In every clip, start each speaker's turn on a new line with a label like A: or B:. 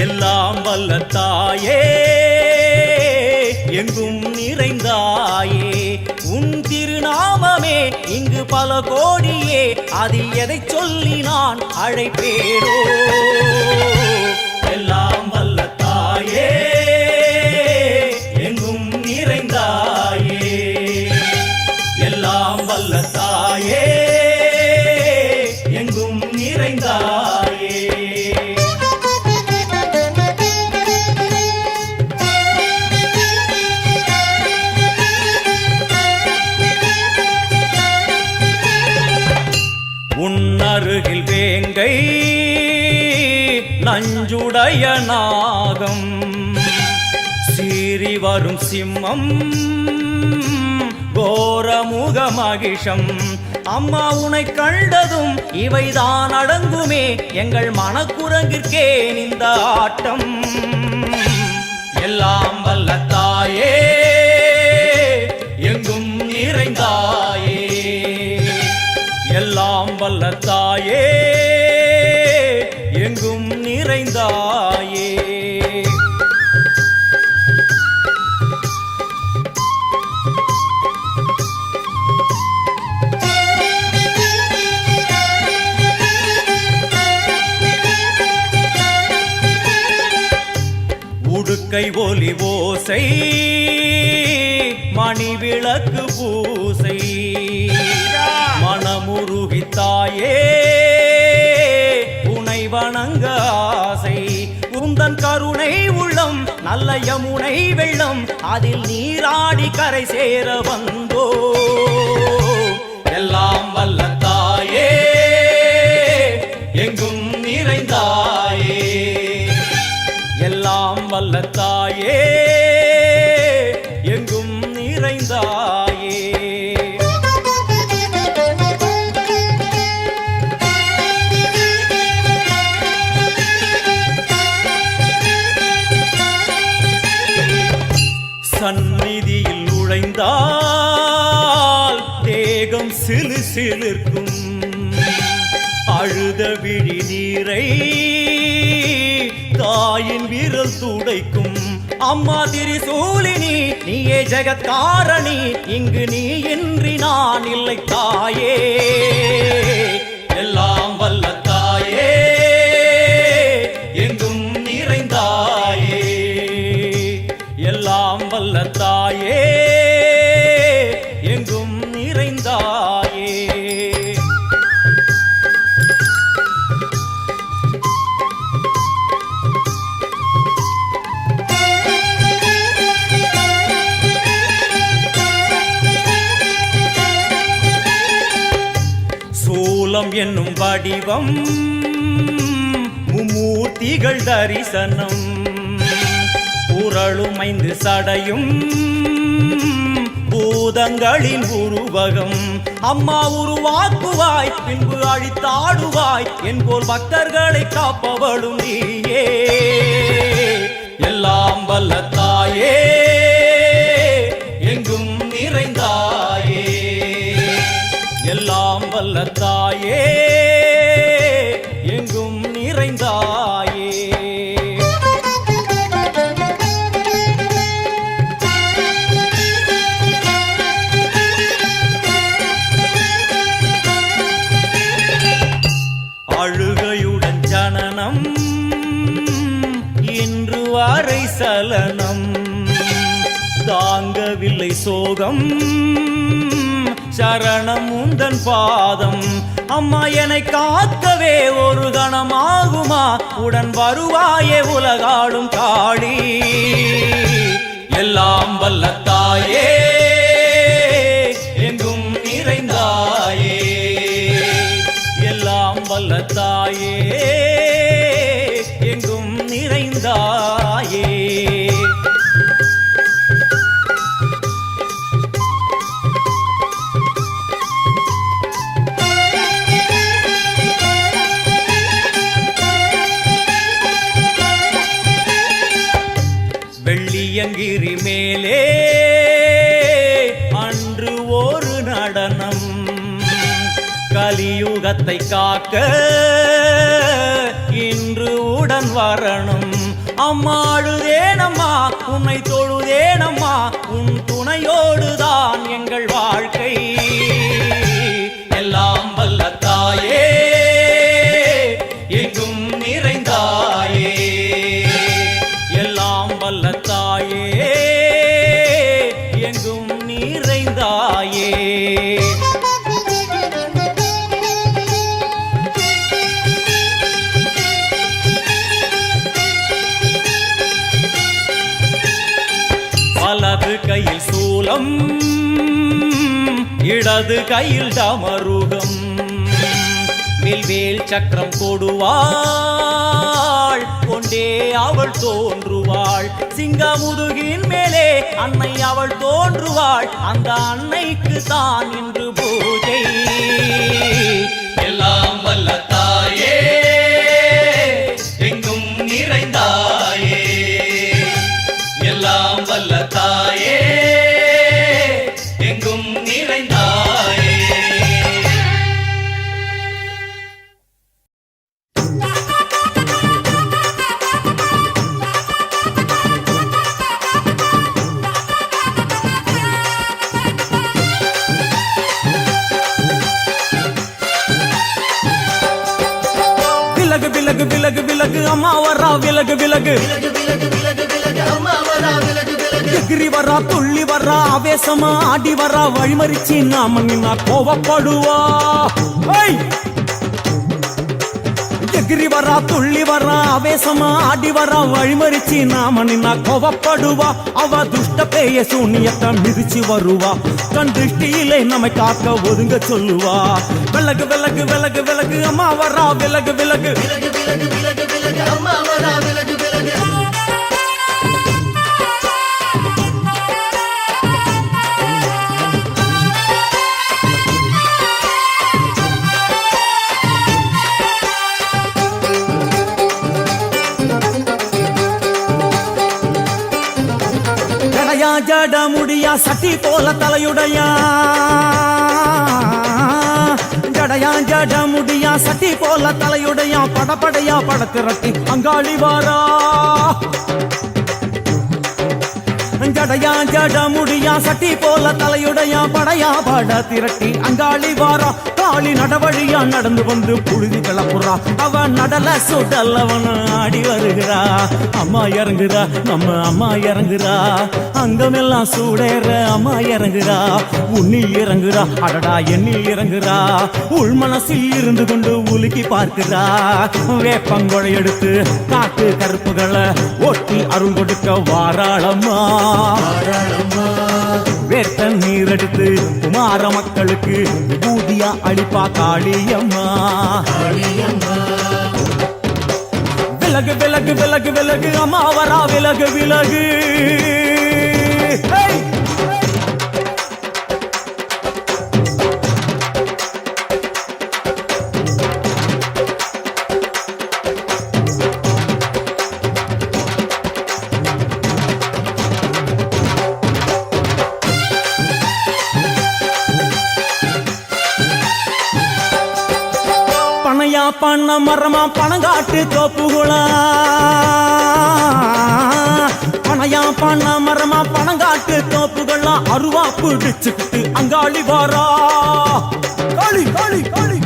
A: எல்லாம் வல்ல தாயே எங்கும் நிறைந்தாயே உன் திருநாமமே இங்கு பல கோடியே அதில் எதை சொல்லி நான் அழைப்பேனோ எல்லாம் வல்ல தாயே எங்கும் நிறைந்தாயே எல்லாம் வல்ல தாயே எங்கும் நிறைந்தாயே உன்னருகில் வேங்கை நஞ்சுடைய நாகம் சீறி வரும் சிம்மம் கோரமுக மகிஷம் அம்மா உனை கண்டதும் இவைதான் அடங்குமே எங்கள் மனக்குரங்கிற்கே இந்த ஆட்டம் எல்லாம் வல்ல தாயே எங்கும் நிறைந்தாயே எல்லாம் வல்ல தாயே எங்கும் நிறைந்தாயே உடுக்கை ஒலி ஓசை மணி விளக்கு பூசை மனமுருகி தாயே உனை வணங்க ஆசை உந்தன் கருணை உள்ளம் நல்ல யமுனை வெள்ளம் அதில் நீராடி கரை சேர வந்தோ எல்லாம் வல்ல தாயே எங்கும் நிறைந்தாயே எல்லாம் வல்ல தாயே எங்கும் நிறைந்தாயே சந்நிதியில் நுழைந்தால் தேகம் சிலு சிலிர்க்கும் அழுத விழி நீரை தாயின் விரல் துடைக்கும் அம்மா திரிசூலினி நீயே ஜெகத்காரணி இங்கு நீ இன்றி நான் இல்லை தாயே எல்லாம் வல்ல தாயே எங்கும் நிறைந்தாயே எல்லாம் வல்ல தாயே எங்கும் நிறைந்தாயே சூலம் என்னும் வடிவம் மும்மூர்த்திகள் தரிசனம் உரளும் 5 சடையும் பூதங்களின் உருவகம் அம்மா உருவாக்குவாய் பின்பு அழித்தாடுவாய் என்போல் பக்தர்களை காப்பவளும் நீயே எல்லாம் வல்ல தாயே எங்கும் நிறைந்தாயே எல்லாம் வல்ல தாயே எங்கும் நிறைந்தாயே அழுகையுடன் ஜனனம் இன்று வரை சலனம் தாங்கவில்லை சோகம் சரணம் உந்தன் பாதம் அம்மா என்னை காக்கவே ஒரு கணமாகுமா உடன் வருவாயே உலகாடும் காளி எல்லாம் வல்ல தாயே எங்கும் நிறைந்தாயே எல்லாம் வல்ல தாயே எங்கும் நிறைந்தாயே வெள்ளியங்கிரி மேலே அன்று ஒரு நடனம் கலியுகத்தை காக்க இன்று உடன் வரணும் அம்மாடுதேனம்மா உன்னை தொழுதேனம்மா உன் துணையோடுதான் எங்கள் வாழ்க்கை. எல்லாம் வல்ல தாயே எங்கும் நிறைந்தாயே, எல்லாம் வல்ல தாயே எங்கும் நிறைந்தாயே. வலது கையில் சூலம் இடது கையில் டமருகம், வில்வேல் சக்கரம் கொடுவாள் கொண்டே அவள் தோன்றுவாள். சிங்கமுதுகின் மேலே அன்னை அவள் தோன்றுவாள், அந்த அன்னைக்கு தான் இன்று பூஜை. எல்லாம் வல்ல தாயே எங்கும் நிறைந்தாயே, எல்லாம் வல்ல தாயே எங்கும் நிறைந்தாயே. விலகு விலகு விலகு விலகு அம்மா வரா, விலகு விலகு எகிரி வரா, துள்ளி வரா, ஆவேசமா ஆடி வரா, வழிமறிச்சு நாம நின்னா கோவப்படுவா. எகிரி வரா, துள்ளி வரா, ஆவேசமா ஆடி வரா, வழிமறிச்சு நாம நின்னா கோவப்படுவா. அவ துஷ்ட பேய சூனியத்தை மிதிச்சு வருவா, கண் திருஷ்டியிலே நம்மை காக்க ஒதுங்க சொல்லுவா. விலகு விலகு விலகு விலகு அம்மா வரா, விலகு விலகு அம்மா வரா, விலகு விலகு. ஜட முடியா சட்டி போல தலையுடையா, ஜடையா ஜட முடியா சட்டி போல தலையுடையா, படப்படையா படத்திரட்டி அங்காளி வாரா. ஜடையா ஜட முடியா சட்டி போல தலையுடையா, படையா பட திரட்டி அங்காளி வாரா. காளி நடவழியா நடந்து வந்து புழுதி கிளப்புறா, அவ நடல சுடல் அவன ஆடி வருகிறா. அம்மா இறங்குறா, நம்ம அம்மா இறங்குறா, அங்கமெல்லாம் சூடேற அம்மா இறங்குறா. உன்னில் இறங்குறா, அடடா எண்ணில் இறங்குறா, உள் மனசில் இருந்து கொண்டு உலுக்கி பார்க்கிறா. வேப்பங்கொடை எடுத்து காட்டு கருப்புகளை ஒட்டி அருள் கொடுக்க வாராளம்மா. வேர்த்த நீர் எடுத்து குமார மக்களுக்கு விபூதியா அளிப்பா காளியம்மா. விலகு விலகு விலகு விலகு அம்மா வரா, விலகு விலகு. பண்ண மரமா பணங்காட்டு தோப்புகுளா, பனையா பண்ண மரமா பணங்காட்டு தோப்புகளா, அருவா பிடிச்சுக்கிட்டு அங்காளி வாரா. காளி காளி காளி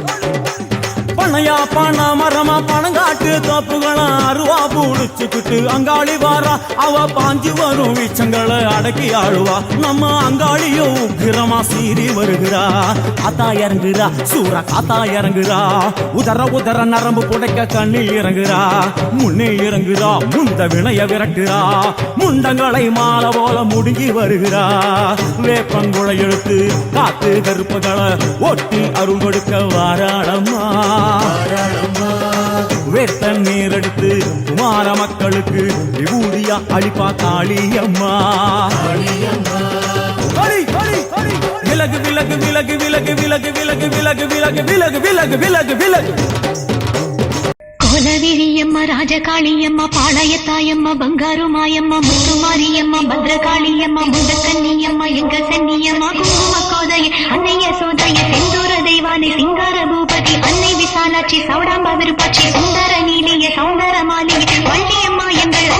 A: பனையா பண்ண மரமா பணங்காட்டு தோப்புகளா, அருவா பிடிச்சுக்கிட்டு அங்காளி வாரா. அவ பாஞ்சு வரும் வீச்சங்களை அடக்கி ஆழுவா, நம்ம அங்காளியும் உக்கிரமா சீறி வருகிறா. காத்தா இறங்குறா, சூற காத்தா இறங்குறா, உதர உதர நரம்பு புடைக்க கண்ணில் இறங்குறா. முன்னே இறங்குறா, முந்த வினைய விரட்டுறா, முண்டங்களை மாலை போல முடிஞ்சி வருகிறா. வேப்பங்குளை எடுத்து காத்து கருப்புகளை ஒட்டி அருள் கொடுக்க வாராளம்மா. வேர்த்த நீர் எடுத்து குமார மக்களுக்கு விபூதியா அளிப்பா காளியம்மா. விலகு விலகு விலகு விலகு விலகு விலகு விலகு விலகு விலகு விலகு விலகு விலகு.
B: கோலவிழியம்மா, ராஜகாளியம்மா, பாளையத்தாயம்மா, பங்காரு மாயம்மா, முத்துமாரியம்மா, பத்ரகாளியம்மா, முண்டக்கன்னியம்மா, எங்க சன்னியம்மா, குங்கும கோதைய அன்னைய சோதைய செந்தூர தெய்வானை சிங்கார பூபதி அன்னை விசாலாட்சி சௌடாம்ப விருப்பாட்சி சுந்தர நீலிய சௌந்தர மாலிகை வள்ளியம்மா எங்கள்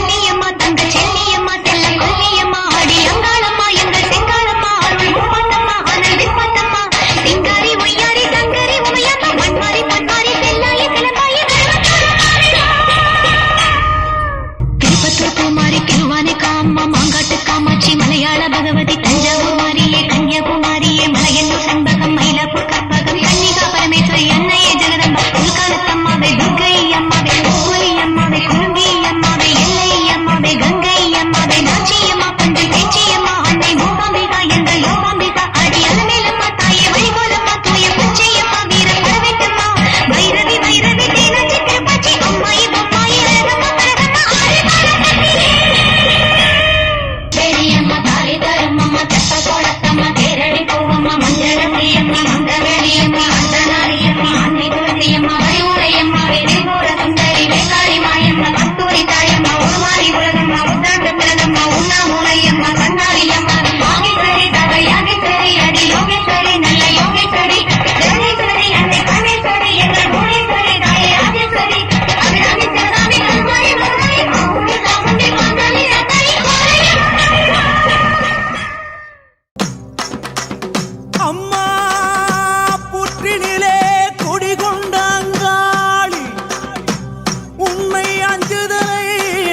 B: மைசூர் குமாரி திருவானை காம்மா மாங்காட்டு காமாட்சி மலையாள பகவதி தஞ்சாவூர் மாரியே கன்னியாகுமாரியே மலையன்னூர் செண்பகம் மயிலாப்பூர் கற்பகம் கன்னிகா பரமேஸ்வரி அன்னையே ஜெகதம்பா உள்காலத்தம்மாவே துர்கை அம்மாவே கோலி அம்மாவே குரும்பி அம்மாவே எல்லை அம்மாவே கங்கை அம்மாவே நாச்சியம்மா பஞ்சை பேச்சியம்மா அன்னை மூகாம்பிகா எங்கள் யோகாம்பிகா அடி அலமேலம்மா தாயே வழிகோலம்மா தூய பச்சையம்மா வீர பரவேட்டம்மா வைரவி வைரவி தேனாச்சி திருப்பாச்சி அம்மாயி பொம்மாயி அழகம்மா பரகம்மா பெரியம்மா தாலி தருமம்மா தெப்ப கோலத்தம்மா தேரடி பூவம்மா மஞ்சளம்மா மந்தவெளியம்மா அந்தனாரியம்மா அன்னை துளசியம்மா வரிவுரையம்மா வெதிபூர சுந்தரி வேங்காளி மாயம்மா கஸ்தூரி தாயம்மா உருமாறி உலகம்மா உத்தாண்டு பிறகம்மா உண்ணாமூலையம்மா கண்ணாரியம்மா யாகேஸ்வரி தவ யாகேஸ்வரி அடி யோகேஸ்வரி நல்ல யோகேஸ்வரி ஜெகதீஸ்வரி அன்னை பரமேஸ்வரி எங்கள் புவனேஸ்வரி தாயே ராஜேஸ்வரி அபிராமி சிவகாமி கருமாரி மருமாரி மாமுடி சாமுண்டி மாந்தாளி ரத்தாளி
A: அம்மா புற்றினிலே குடிகொண்ட அங்காளி உண்மை அஞ்சுதலை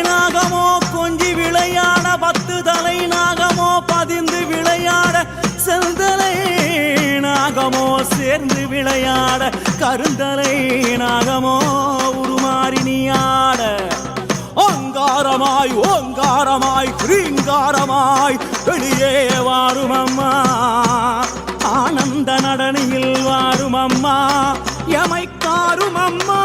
A: நாகமோ கொஞ்சி விளையாட 10 தலை நாகமோ பதிந்து விளையாட செந்தலை நாகமோ சேர்ந்து விளையாட கருந்தலை நாகமோ உருமாறி நீயாட ஓங்காரமாய் ஓங்காரமாய் ரீங்காரமாய் வெளியே வாரும் அம்மா ஆனந்த நடனியில் வாரும் அம்மா எமைக்காரும் அம்மா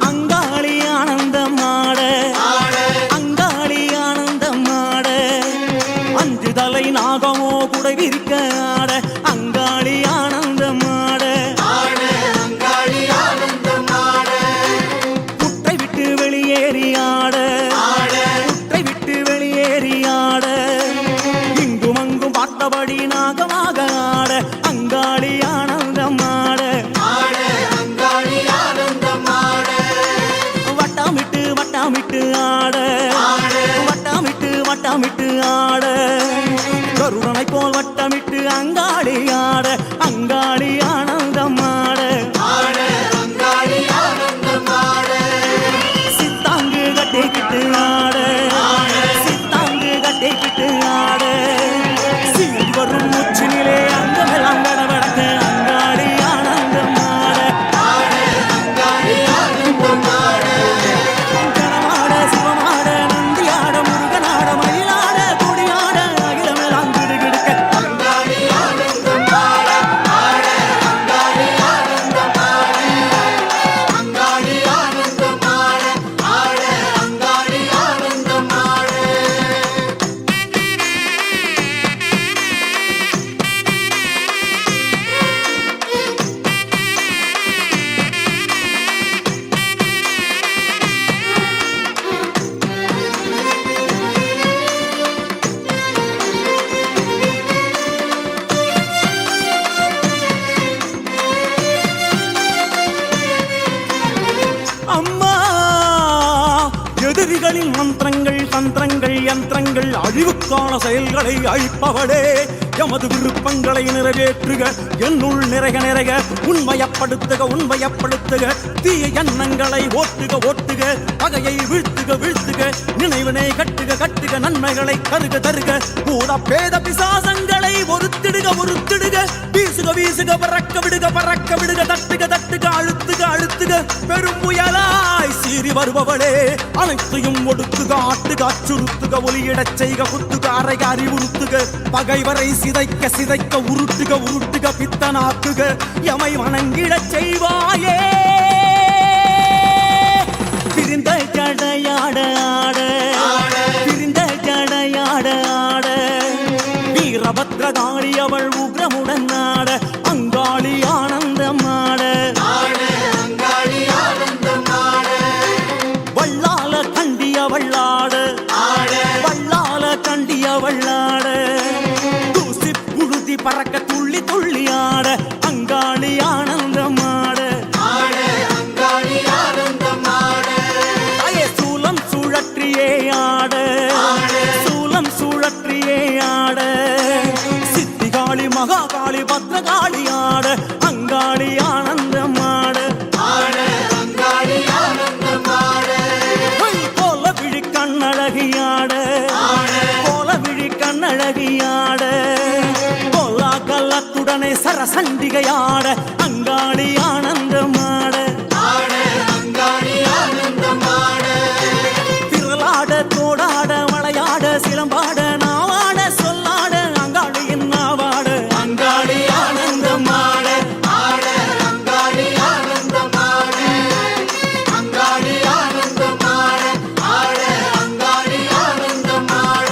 A: அங்காளி ஆனந்தமாட அங்காளி ஆனந்தமாட அஞ்சு தலை நாகமோ குடை விரிக்க ஆட அங்காளி ஆனந்தமாட புட்டை விட்டு வெளியேறி ஆட புட்டை விட்டு வெளியேறி ஆட இங்கும் அங்கும் பார்த்தபடி நாகமாக ஆட அங்காளி ஆனந்தமாட வட்டமிட்டு வட்டமிட்டு ஆட வட்டமிட்டு வட்டமிட்டு ஆட கருணனை போல் வட்டமிட்டு அங்காளி ஆட அங்காளி ஆனந்தமாட சித்தாங்கு கட்டிக்கிட்டு ஆட சித்தாங்கு கட்டிக்கிட்டு ஆட சீறி வரும் மூச்சினிலே அங்கமெல்லாம் கடவடக்க அங்காளி ஆனந்தமாட கணமாட சிவமாட நந்தியாட முருகனாட மயிலாட கொடியாட அகிலமெல்லாம் கிடுகிடுக்க அம்மா எதிரிகளின் மந்திரங்கள் தந்திரங்கள் யந்திரங்கள் அழிவுக்கான செயல்களை அழிப்பவளே எமது விருப்பங்களை நிறைவேற்றுக என்னுள் நிறைக நிறைக உண்மையப்படுத்துக உண்மையப்படுத்துக தீய எண்ணங்களை ஓட்டுக ஓட்டுக பகையை வீழ்த்துக வீழ்த்துக நினைவினை கட்டுக கட்டுக நன்மைகளை கருக தருக கூட பேத பிசாசங்களை ஒருத்திடுக ஒருத்திடுக வீசுக வீசுக பறக்க விடுக பறக்க விடுக தட்டுக தட்டுக அழுத்துக அழுத்துக பெரும் புயலாய் சீறி வருபவளே அனைத்தையும் ஒடுக்குக ஆட்டுக அச்சுறுத்துக ஒலியிடச் செய்க குத்துக அறைக அறிவுறுத்துக பகைவரை சிதைக்க சிதைக்க உருட்டுக உருட்டுக பித்தனாக்குக எமை வணங்கிடச் செய்வாயே பிரிந்த ஜடையாட ஆட பிரிந்த ஜடையாட ஆட வீரபத்ரகாளி அவள் உக்ரமுடன் ஆட அங்காளி ஆனந்தமாட வள்ளால கண்டிய வள்ளாட வள்ளால கண்டிய வள்ளாட தூசி புழுதி பறக்க துள்ளி துள்ளி ஆட பத்ரகாளி ஆட அங்காளி ஆனந்தமாட கோல விழி கண்ணழகியாட கோல விழி கண்ணழகியாட கோலா கல்லத்துடனே சரசண்டிகையாட அங்காளி ஆனந்தமாட திரளாட தோடாட விளையாட சிலம்பாட நாவாட சொல்லாட அங்காளியின் நாவாட அங்காளி ஆனந்தமாட அங்காளி ஆனந்தமாட அங்காளி ஆனந்தமாட அங்காளி ஆனந்தமாட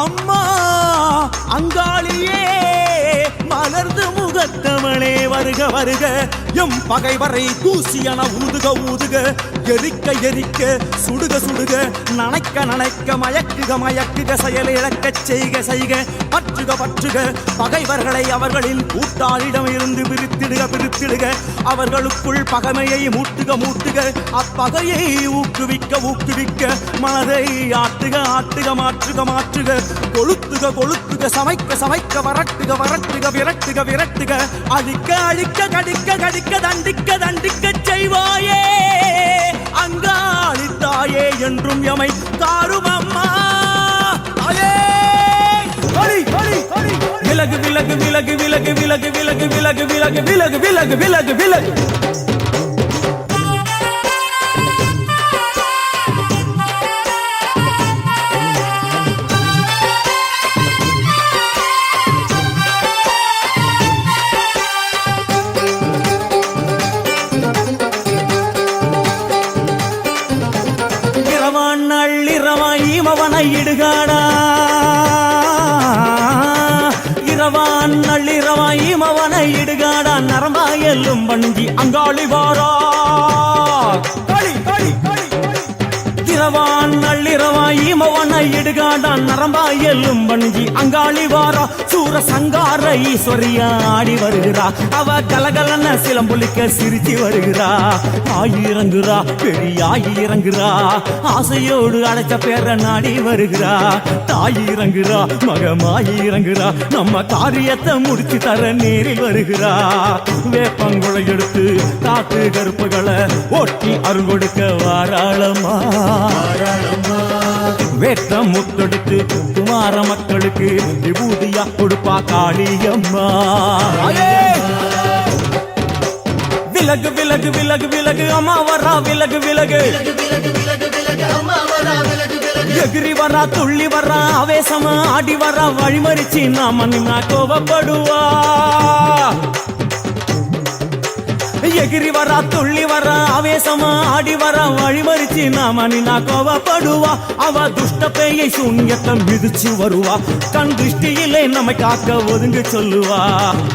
A: அம்மா அங்காளியே மலர்ந்து முகத்தவளே வருக வருக எம் பகைவரை தூசியன ஊதுக ஊதுக எரிக்க எரிக்க சுடுக சுடுக நனைக்க நனைக்க மயக்குக மயக்குக செயல் இழக்கச் செய்க செய்க பற்றுக பற்றுக பகைவர்களை அவர்களின் கூட்டாளிடம் இருந்து பிரித்திடுக பிரித்திடுக அவர்களுக்குள் பகைமையை மூட்டுக மூட்டுக அப்பகையை ஊக்குவிக்க ஊக்குவிக்க மனதை ஆட்டுக ஆட்டுக மாற்றுக மாற்றுக கொளுத்துக கொளுத்துக சமைக்க சமைக்க வரட்டுக வரட்டுக விரட்டுக விரட்டுக அழிக்க அழிக்க கடிக்க கடிக்க தண்டிக்க தண்டிக்க செய்வாயே அங்காளி தாயே என்றும் எமை தாரும் அம்மா விலகு விலகு விலகு விலகு விலகு விலகு விலகு விலகு விலகு விலகு விலகு விலகு இமவனை இடுகாடா இரவான் நள்ளிரவாய் இமவனை இடுகாடா நரம்பாயெல்லும் வஞ்சி அங்காளி வாரா களி களி களி இரவான் நள்ளிரவாய் இமவனை இடுகாடா நரம்பாயெல்லும் வஞ்சி அங்காளி வாரா சூர சங்கார ஈஸ்வரியா ஆடி வருகிறா அவ கலகலன சிலம்புலிக்க சிரிச்சு வருகிறா ஆயிரங்குறா பெரியாயிரங்குறா ஆசையோடு அடைச்ச பேர நாடி வருகிறா தாயிரங்குறா மகமாயிரங்குறா நம்ம காரியத்தை முடிச்சு தர நேரில் வருகிறா வேப்பங்குளை எடுத்து காத்து கருப்புகளை ஓட்டி அருள் கொடுக்க வாராளமா வேட்ட முத்தெடுத்து குமார மக்களுக்கு விபூதியா கொடுப்பா காளியம்மா விலகு விலகு விலகு விலகு அம்மா வரா விலகு விலகு எகிரி வரா துள்ளி வரா ஆவேசமா ஆடி வரா வழிமறிச்சு நாம நின்னா கோபப்படுவா எகிரி வரா துள்ளி வரா ஆவேசமா ஆடி வரா வழிமறிச்சு நாம நின்னா கோபப்படுவா அவ துஷ்ட பேயை சூன்யத்தை மிதிச்சு வருவா கண் திருஷ்டியிலே நம்மை காக்க ஒதுங்க சொல்லுவா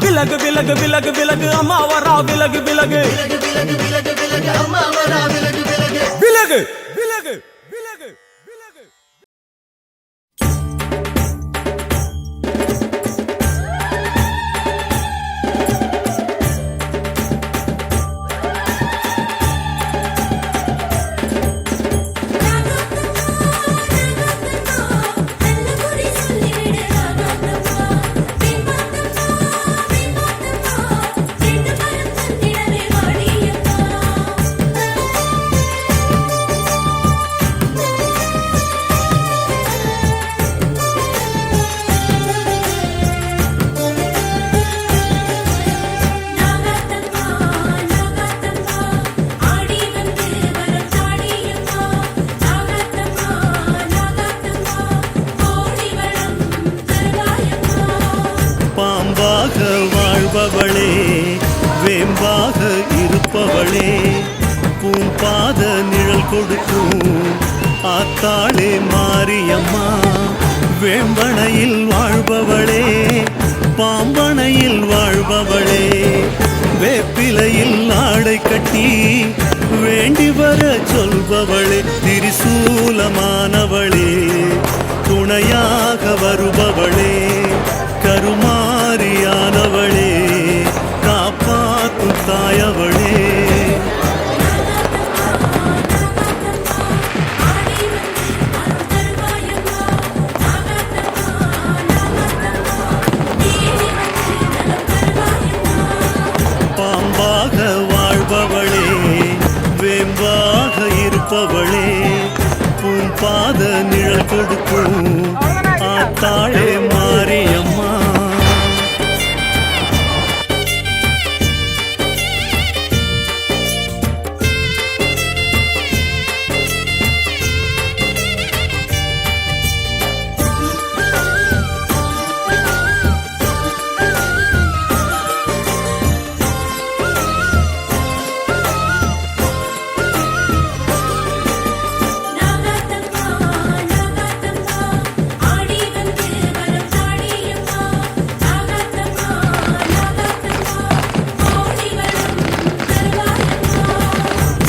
A: விலகு விலகு விலகு விலகு அம்மா வரா விலகு விலகு விலகு விலகு விலகு வாழ்பவளே வேம்பாக இருப்பவளே பூம்பாத நிழல் கொடுக்கும் ஆத்தாளே மாரியம்மா வேம்பனையில் வாழ்பவளே
C: வெள்ளையில் ஆடை கட்டி வேண்டி வர சொல்பவளே திரிசூலமானவளே துணையாக வருபவளே கருமாரியானவளே காப்பாற்றும் தாயவளே பாம்பாக வாழ்பவளே வேம்பாக இருப்பவளே பூம்பாத நிழல் கொடுக்கும் ஆத்தாளே மாரியம்மா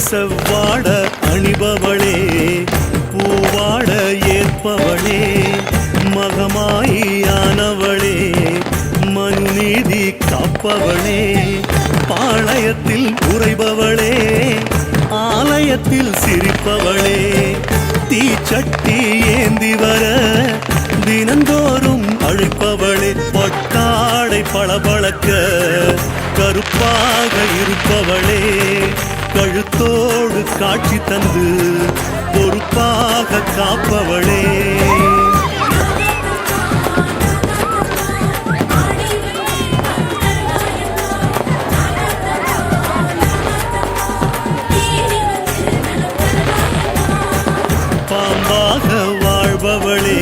C: செவ்வாட அணிபவளே பூவாட ஏற்பவளே மகமாயியானவளே மனுநீதி காப்பவளே பாளையத்தில் உறைபவளே ஆலயத்தில் சிரிப்பவளே தீச்சட்டி ஏந்தி வர தினந்தோறும் அழைப்பவளே பட்டாடை பளபளக்க கருப்பாக இருப்பவளே கழுத்தோடு காட்சி தந்து பொறுப்பாக காப்பவளே பாம்பாக வாழ்பவளே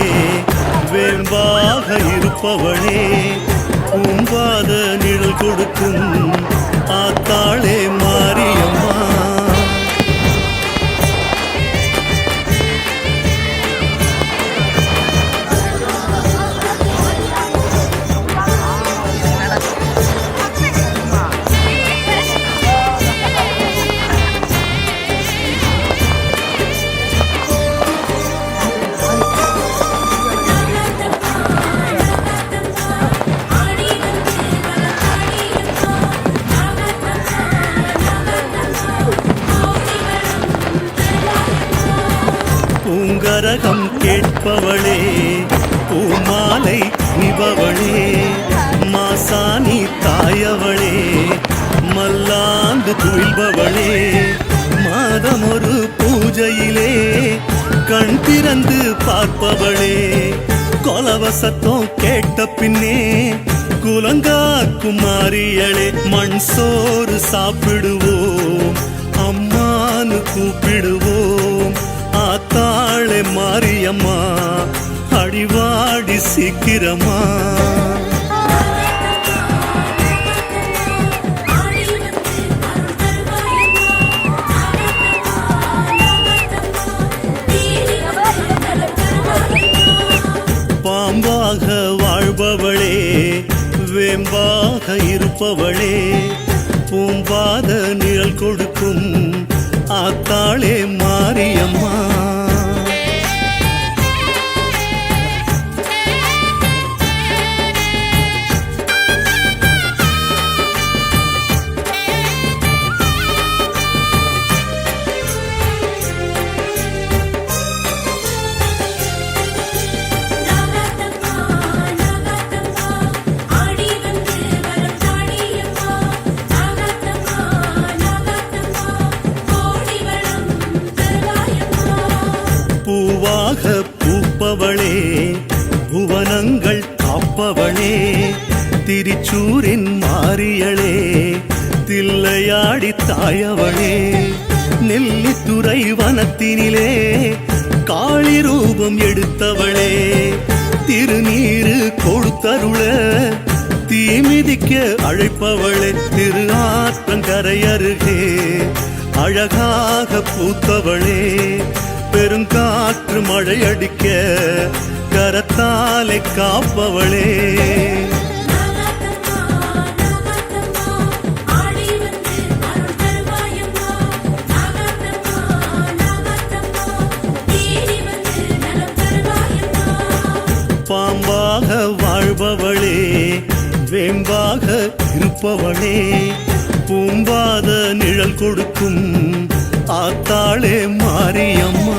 C: வேம்பாக இருப்பவளே பூம்பாத நிழல் கொடுக்கும் ஆத்தாளே மாரியம்மா பூங்கரகம் கேட்பவளே பூமாலை நிபவளே மாசாணி தாயவளே மல்லாந்து துயில்பவளே மாதமொரு பூஜையிலே கண் திறந்து பார்ப்பவளே கொலவசத்தம் கேட்ட பின்னே குலங்கா குமாரியளே மண் சோறு சாப்பிடுவோம் அம்மானு கூப்பிடுவோம் ஆத்தாளே மாரியம்மா அடிவாடி சீக்கிரமா பாம்பாக வாழ்பவளே வேம்பாக இருப்பவளே பூம்பாத நிழல் கொடுக்கும் ஆத்தாளே மாரியம்மா பூவாக பூப்பவளே புவனங்கள் காப்பவளே திரிச்சூரின் மாரியளே தில்லையாடி தாயவளே நெல்லித்துறை வனத்தினிலே காளி ரூபம் எடுத்தவளே திருநீரு கொடுத்தருள தீமிதிக்க அழைப்பவளே திரு ஆற்றங்கரை அருகே அழகாக பூத்தவளே பெருங்காற்று மழையடிக்க கரத்தாலே காப்பவளே வேம்பாக இருப்பவளே பூம்பாத நிழல் கொடுக்கும் ஆத்தாளே மாரியம்மா